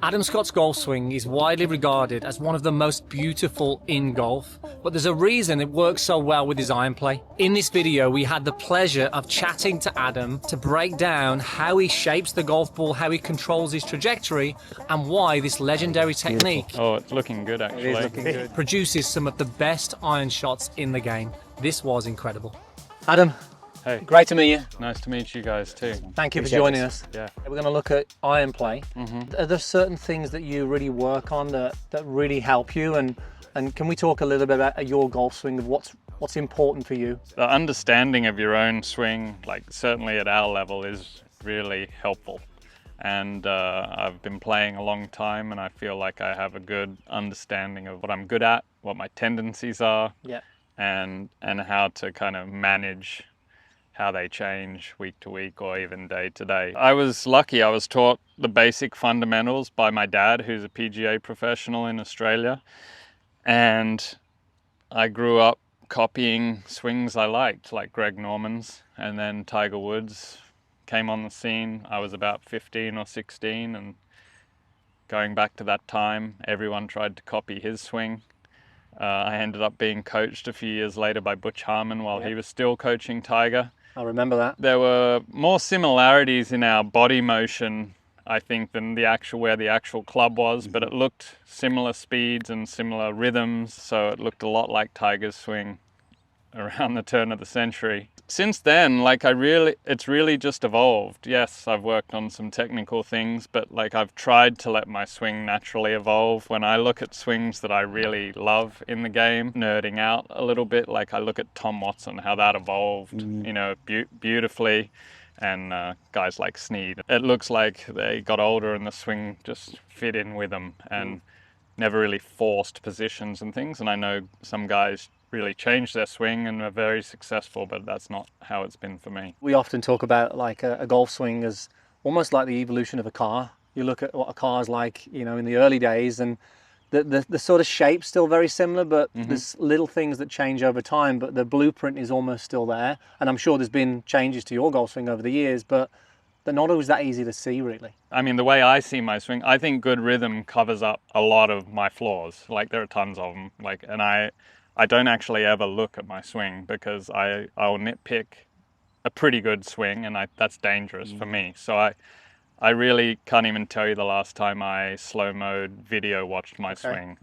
Adam Scott's golf swing is widely regarded as one of the most beautiful in golf, but there's a reason it works so well with his iron play. In this video, we had the pleasure of chatting to Adam to break down how he shapes the golf ball, how he controls his trajectory, and why this legendary technique Oh, it's looking good actually. It is looking good. produces some of the best iron shots in the game. This was incredible. Adam, Hey, great to meet you. nice to meet you guys too. Thank you for Appreciate joining it. us. Yeah. We're going to look at iron play. Are there certain things that you really work on that really help you? And can we talk a little bit about your golf swing, of what's important for you? The understanding of your own swing, like certainly at our level, is really helpful. And I've been playing a long time and I feel like I have a good understanding of what I'm good at, what my tendencies are, Yeah. and how to kind of manage how they change week to week or even day to day. I was lucky. I was taught the basic fundamentals by my dad, who's a PGA professional in Australia. And I grew up copying swings I liked, like Greg Norman's, and then Tiger Woods came on the scene. I was about 15 or 16, and going back to that time, everyone tried to copy his swing. I ended up being coached a few years later by Butch Harmon while he was still coaching Tiger. I remember that. There were more similarities in our body motion, I think, than where the actual club was, but it looked similar speeds and similar rhythms, so it looked a lot like Tiger's swing around the turn of the century. Since then, it's really just evolved. Yes, I've worked on some technical things, but I've tried to let my swing naturally evolve. When I look at swings that I really love in the game, nerding out a little bit, I look at Tom Watson, how that evolved, beautifully, and guys like Snead. It looks like they got older and the swing just fit in with them and never really forced positions and things. And I know some guys really changed their swing and are very successful, but that's not how it's been for me. We often talk about a golf swing as almost like the evolution of a car. You look at what a car's like, in the early days, and the sort of shape's still very similar, but there's little things that change over time, but the blueprint is almost still there. And I'm sure there's been changes to your golf swing over the years, but they're not always that easy to see, really. I mean, the way I see my swing, I think good rhythm covers up a lot of my flaws. There are tons of them. And I don't actually ever look at my swing because I'll nitpick a pretty good swing, and that's dangerous for me. So I really can't even tell you the last time I slow mode video watched my swing.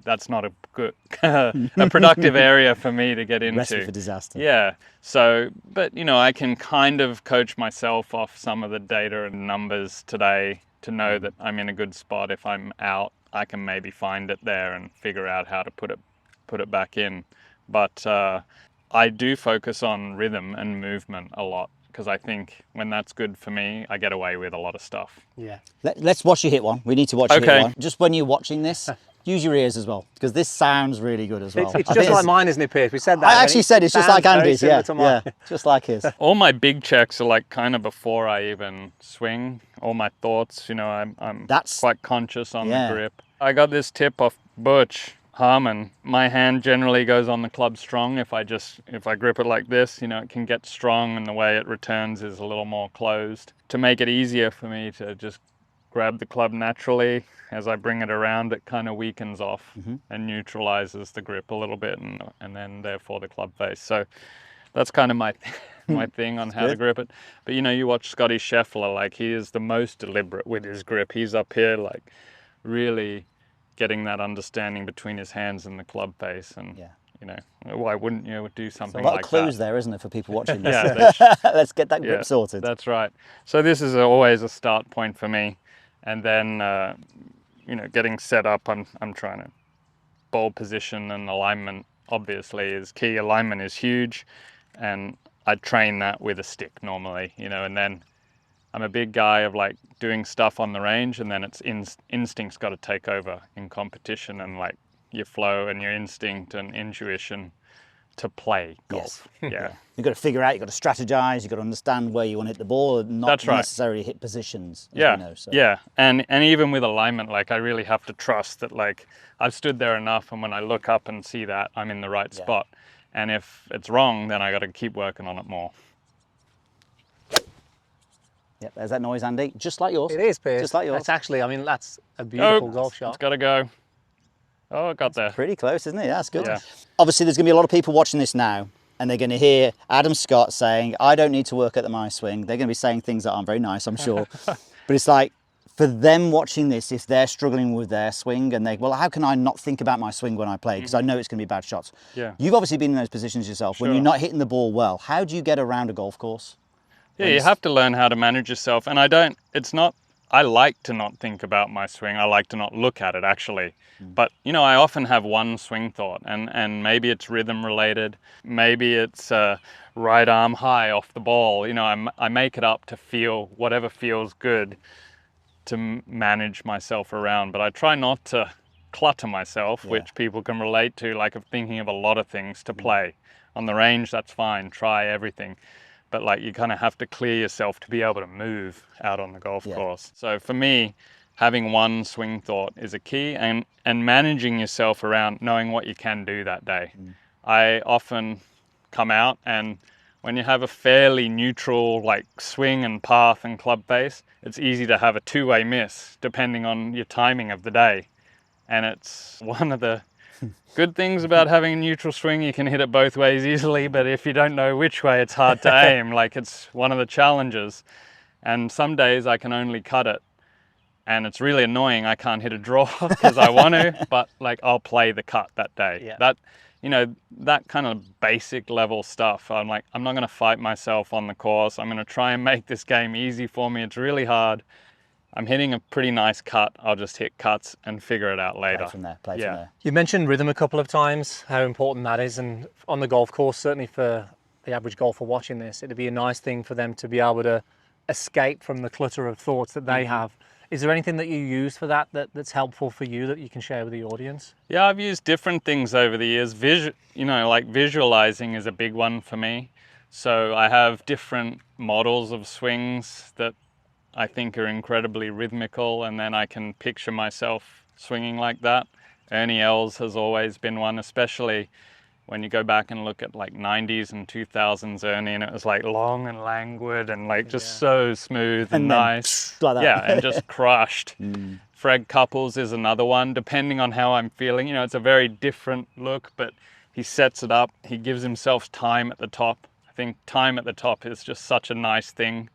That's not a good, a productive area for me to get into. Recipe for disaster. Yeah. So, but I can kind of coach myself off some of the data and numbers today to know that I'm in a good spot. If I'm out, I can maybe find it there and figure out how to put it back in. But I do focus on rhythm and movement a lot, because I think when that's good for me, I get away with a lot of stuff. Yeah. Let's watch you hit one. We need to watch you Okay. hit one. Just when you're watching this, use your ears as well, because this sounds really good as well. It's I just think like mine, isn't it, Pierce? We said that. I actually said it's just like Sounds very Andy's, similar yeah, to mine. yeah, just like his. All my big checks are kind of before I even swing. All my thoughts, I'm That's- quite conscious on yeah. the grip. I got this tip off Butch Harmon. My hand generally goes on the club strong. If I grip it like this, it can get strong, and the way it returns is a little more closed. To make it easier for me to just grab the club naturally, as I bring it around, it kind of weakens off and neutralizes the grip a little bit, and then therefore the club face. So that's kind of my thing on how to grip it. But you watch Scotty Scheffler, he is the most deliberate with his grip. He's up here really getting that understanding between his hands and the club face, and why wouldn't you do something A lot like of clues that? there, isn't it, for people watching this? Yeah, Let's get that grip yeah, sorted. That's right. So this is always a start point for me, and then getting set up. I'm trying to ball position and alignment obviously is key. Alignment is huge, and I train that with a stick normally, and then I'm a big guy of doing stuff on the range, and then it's instinct's got to take over in competition, and your flow and your instinct and intuition to play golf. Yes. Yeah. You've got to figure out, you've got to strategize, you've got to understand where you want to hit the ball, and not That's right. necessarily hit positions. As Yeah, we know, so. yeah, and even with alignment, I really have to trust that I've stood there enough, and when I look up and see that, I'm in the right spot. And if it's wrong, then I got to keep working on it more. Yep, there's that noise, Andy. Just like yours. It is, Piers. Just like yours. That's actually, I mean, that's a beautiful Oh, golf It's shot. got to go. Oh, it got there. Pretty close, isn't it? Yeah, that's good. Yeah. Obviously, there's going to be a lot of people watching this now, and they're going to hear Adam Scott saying, I don't need to work at the My Swing. They're going to be saying things that aren't very nice, I'm sure. But it's like, for them watching this, if they're struggling with their swing and well, how can I not think about my swing when I play? Because I know it's going to be bad shots. Yeah. You've obviously been in those positions yourself. When Sure. you're not hitting the ball well, how do you get around a golf course? Yeah, you have to learn how to manage yourself. And I like to not think about my swing. I like to not look at it, actually. But, I often have one swing thought, and maybe it's rhythm related. Maybe it's right arm high off the ball. I make it up to feel whatever feels good to manage myself around. But I try not to clutter myself, which people can relate to, like of thinking of a lot of things to play. On the range, that's fine. Try everything. But like you kind of have to clear yourself to be able to move out on the golf course. So for me, having one swing thought is a key, and managing yourself around knowing what you can do that day. I often come out, and when you have a fairly neutral like swing and path and club face, it's easy to have a two-way miss depending on your timing of the day. And it's one of the good things about having a neutral swing. You can hit it both ways easily, but if you don't know which way, it's hard to aim. Like, it's one of the challenges. And some days I can only cut it, and it's really annoying. I can't hit a draw because I want to, but like I'll play the cut that day. Yeah. That kind of basic level stuff. I'm like, I'm not going to fight myself on the course. I'm going to try and make this game easy for me. It's really hard. I'm hitting a pretty nice cut. I'll just hit cuts and figure it out later. Play from there. You mentioned rhythm a couple of times, how important that is. And on the golf course, certainly for the average golfer watching this, it'd be a nice thing for them to be able to escape from the clutter of thoughts that they have. Is there anything that you use for that's helpful for you that you can share with the audience? Yeah, I've used different things over the years. Like visualizing is a big one for me. So I have different models of swings that I think are incredibly rhythmical, and then I can picture myself swinging like that. Ernie Els has always been one, especially when you go back and look at like 90s and 2000s Ernie, and it was like long and languid and like just so smooth and nice. Like that. Yeah, and just crushed. Fred Couples is another one, depending on how I'm feeling. It's a very different look, but he sets it up. He gives himself time at the top. I think time at the top is just such a nice thing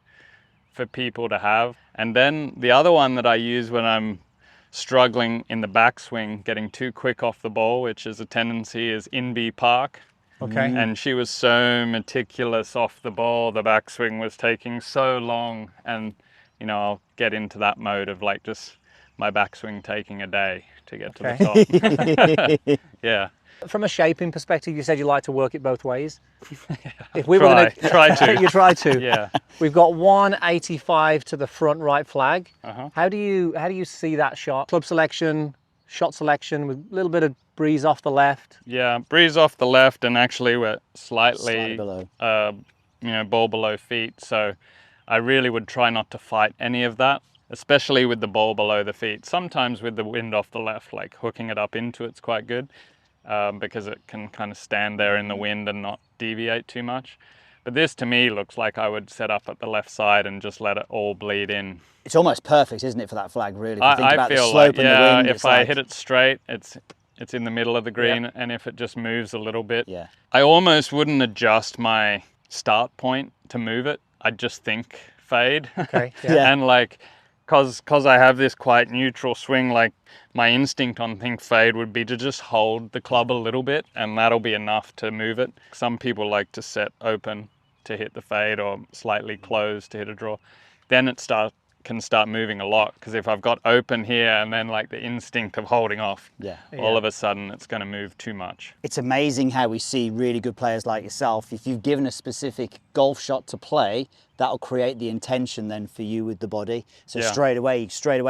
for people to have. And then the other one that I use when I'm struggling in the backswing, getting too quick off the ball, which is a tendency, is Inbee Park. Okay. And she was so meticulous off the ball. The backswing was taking so long, and I'll get into that mode of like just my backswing taking a day to get to the top. Yeah. From a shaping perspective, you said you like to work it both ways. If we were try to. You try to. Yeah. We've got 185 to the front right flag. Uh-huh. How do you see that shot? Club selection, shot selection with a little bit of breeze off the left. Yeah, breeze off the left, and actually we're Slightly slightly below. ball below feet. So I really would try not to fight any of that, especially with the ball below the feet. Sometimes with the wind off the left, like hooking it up into it's quite good. Because it can kind of stand there in the wind and not deviate too much. But this to me looks like I would set up at the left side and just let it all bleed in. It's almost perfect, isn't it, for that flag, really? If you think I about feel the slope like, and the wind, if I hit it straight, it's in the middle of the green, and if it just moves a little bit, I almost wouldn't adjust my start point to move it. I'd just think fade. Okay. And like, cause I have this quite neutral swing, like my instinct on think fade would be to just hold the club a little bit, and that'll be enough to move it. Some people like to set open to hit the fade or slightly closed to hit a draw. Then it can start moving a lot, because if I've got open here and then like the instinct of holding off, all of a sudden it's going to move too much. It's amazing how we see really good players like yourself. If you've given a specific golf shot to play, that'll create the intention then for you with the body. So straight away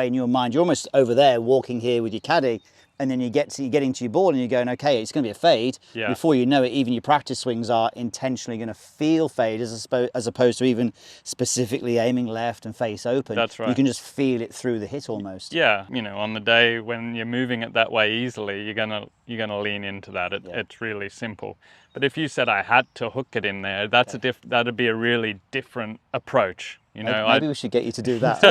in your mind, you're almost over there walking here with your caddy, and then you're getting to your ball and you're going, okay, it's going to be a fade. Before you know it, even your practice swings are intentionally going to feel fade as opposed to even specifically aiming left and face open. That's right. You can just feel it through the hit almost. Yeah, on the day when you're moving it that way easily, you're gonna lean into that. It's really simple. But if you said I had to hook it in there, that'd be a really different approach. You know, Maybe we should get you to do that.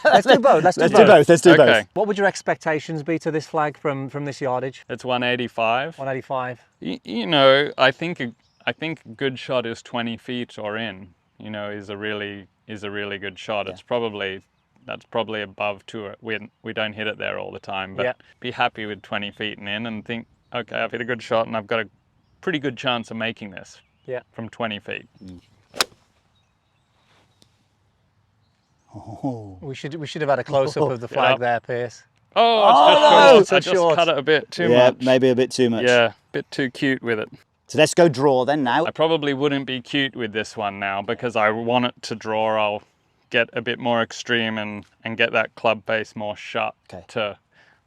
Let's do both. Let's do both. Let's do Okay. both. What would your expectations be to this flag from this yardage? It's 185. 185. You know, I think a good shot is 20 feet or in. You know, is a really good shot. Yeah. That's probably above two. We don't hit it there all the time, but Yeah. be happy with 20 feet and in, and think, okay, I've hit a good shot, and I've got a pretty good chance of making this. Yeah. From 20 feet. Oh. We should have had a close up of the flag Yep. there, Pierce. Oh, it's I just just short. cut it a bit too Yeah, much. maybe a bit too much. Yeah, a bit too cute with it. So let's go draw then now. I probably wouldn't be cute with this one now because I want it to draw. I'll get a bit more extreme and get that club face more shut Okay. to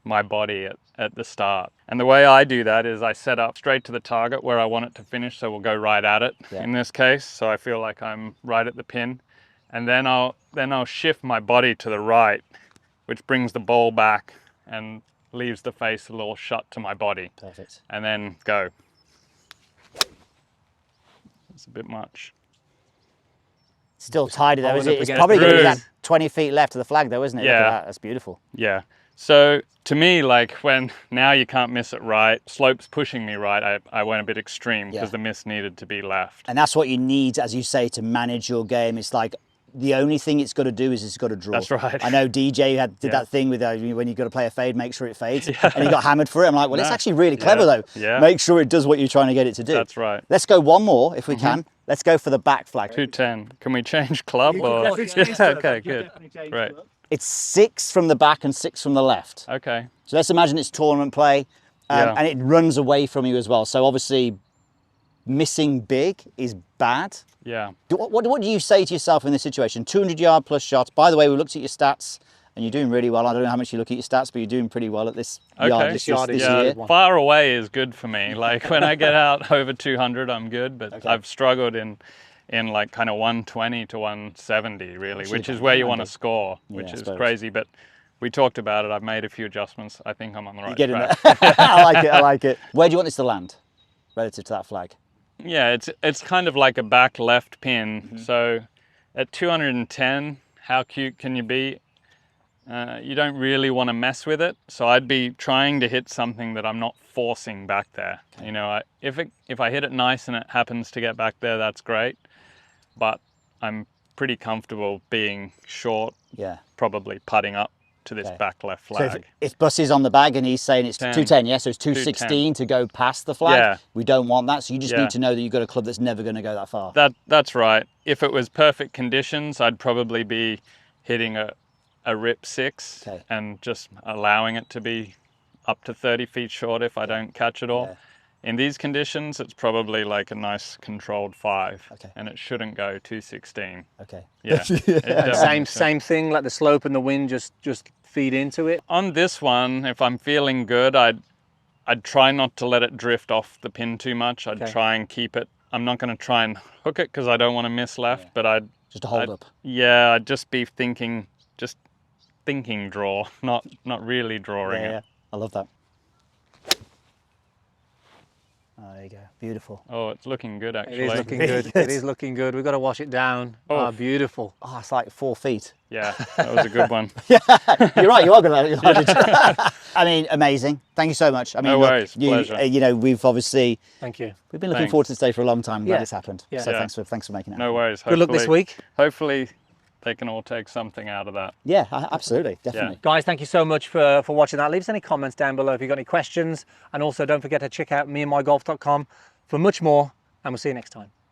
my body at the start. And the way I do that is I set up straight to the target where I want it to finish, so we'll go right at it Yeah. in this case. So I feel like I'm right at the pin. And then I'll shift my body to the right, which brings the ball back and leaves the face a little shut to my body. Perfect. And then go. It's a bit much. Still tidy though, hold is it it? up It's against probably the going to be groove. that 20 feet left of the flag though, isn't it? Look Yeah. at that. That's beautiful. Yeah. So to me, like when now you can't miss it right, slope's pushing me right, I went a bit extreme because Yeah. the miss needed to be left. And that's what you need, as you say, to manage your game. It's like the only thing it's got to do is it's got to draw. That's right. I know DJ did Yeah. that thing with when you've got to play a fade, make sure it fades. And he got hammered for it. I'm like, well, it's No. actually really clever Yeah. though. Yeah. Make sure it does what you're trying to get it to do. That's right. Let's go one more if we can. Let's go for the back flag. 210. Can we change club or? Yeah, okay, good. Right. It's 6 from the back and 6 from the left. Okay. So let's imagine it's tournament play Yeah. and it runs away from you as well. So obviously missing big is bad. Yeah. What do you say to yourself in this situation? 200 yard plus shots. By the way, we looked at your stats and you're doing really well. I don't know how much you look at your stats, but you're doing pretty well at this yard this yardage, Yeah, year. far away is good for me. Like when I get out over 200, I'm good, but Okay. I've struggled in like kind of 120 to 170 really, Actually, which is where you want to 100. score, Yeah, which I is suppose. crazy. But we talked about it. I've made a few adjustments. I think I'm on the right You're getting track. there. I like it. I like it. Where do you want this to land relative to that flag? Yeah, it's kind of like a back left pin. Mm-hmm. So at 210, how cute can you be? You don't really want to mess with it. So I'd be trying to hit something that I'm not forcing back there. You know, if I hit it nice and it happens to get back there, that's great. But I'm pretty comfortable being short, Yeah. probably putting up to this Okay. back left So flag. if Bus is on the bag and he's saying it's 210, yeah, so it's 216 to go past the flag. Yeah. We don't want that. So you just Yeah. need to know that you've got a club that's never going to go that far. That's right. If it was perfect conditions, I'd probably be hitting a rip 6 Okay. and just allowing it to be up to 30 feet short if I don't catch it all. Yeah. In these conditions, it's probably like a nice controlled 5, Okay. and it shouldn't go 216. Okay. Yeah, it definitely Same should. same thing. Let the slope and the wind just feed into it. On this one, if I'm feeling good, I'd try not to let it drift off the pin too much. I'd Okay. try and keep it. I'm not going to try and hook it because I don't want to miss left, but I'd Just to hold up. Yeah, I'd just be thinking draw, not really drawing it. I love that. Oh, there you go. Beautiful. Oh, it's looking good It actually. is looking good. It is looking good. We've got to wash it down. Oh. Oh, beautiful. Oh, it's like 4 feet. Yeah, that was a good one. You're right. You are going to let it. I mean, amazing. Thank you so much. I mean, No look, worries, pleasure. you know, we've obviously Thank you. we've been looking Thanks. forward to this day for a long time. Glad Yeah. it's happened. Yeah. So Yeah. thanks for making it. No happen. worries. Good luck this Hopefully- week. Hopefully they can all take something out of that. Yeah, absolutely, definitely. Guys, thank you so much for watching that. Leave us any comments down below if you've got any questions. And also don't forget to check out meandmygolf.com for much more. And we'll see you next time.